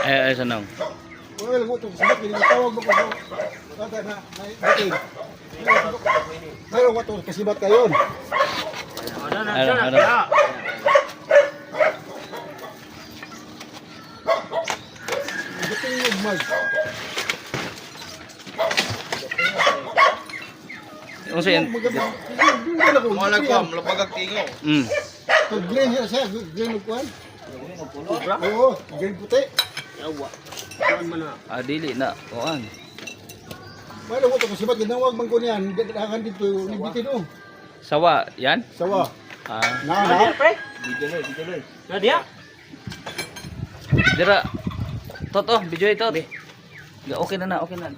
Ay sanong. Well, mo to sabak ni tawag mo ko. Kata na bitin. Pero mo to kasibat kayon. Ano. Bitin mo mag. Ano sa yan? Wala ko, malapagag tingo. To green siya, green kuan. Oo, green puti. Dili na. Kuan. Malo mo to kasibat ginawag man ko niyan, dagan dito ni bitin oh. Sawa, yan? Sawa. Ah. Na. Nadia. Dira. Toto, video ito. Okay na, okay na.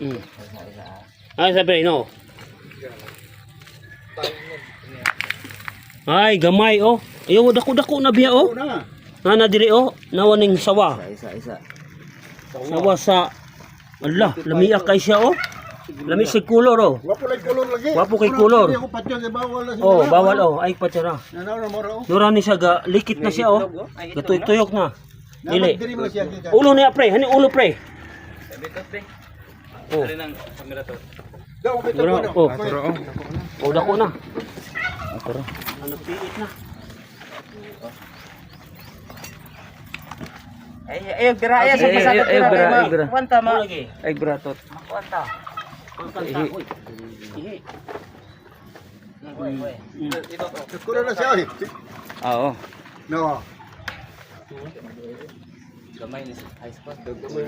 Ay, sabi no. Ay, gamay oh. Ayaw dako-dako na biya oh. Na diri oh, nawaning sawa. Isa. Sawa sa Allah, lamiya kay siya oh. Lami si kulor oh. Wapo lay kulor lagi. Wapo kay kulor. Hindi ko patyo kay bawal na Oh, bawal oh, ay patsara. Nanaw na mo raw. Dura ni siya ga likit na siya oh. Gatuyok na. Dili. Dili mo siya kita. Ulo niya pre, hani ulo pre. Oh. Dali ng camera to. Daw bito Dura, ko. oh. Oh, dako na. Pero Ano piit na. Ay, bira ay sa pasada ay, bira. Kwanta ma. Lagi. ay bratot. Kwanta. Pangkanta ko. Ihi. Kulo na siya. Oo. No.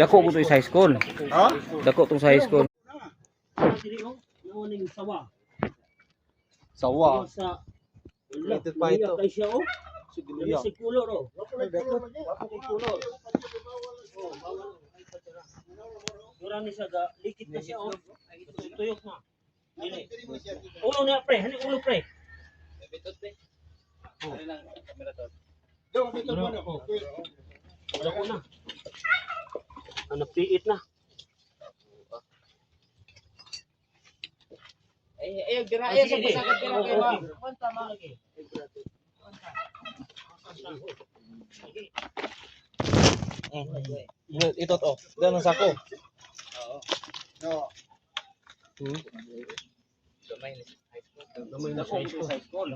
Dako ko to sa high school. Ha? Dako to sa high school. Dili oh, nawaning sawa. Sawa. Sa Allah, lamiya kay siya oh. Lami si kulor oh. Wapo kay kulor. Oh, bawal ay patsara. Dura ni siya ga likit na siya oh. Tuyok na. Dili. Ulo niya pre, hani ulo pre. Dali ng camera to. Daw bito ko na. Wala ko na. Ano piit na. Ay, bira ay sa pasada kay ma. Kwanta ma. Ito to. Dala sa ako. No. Gamay na Gamay na sa school.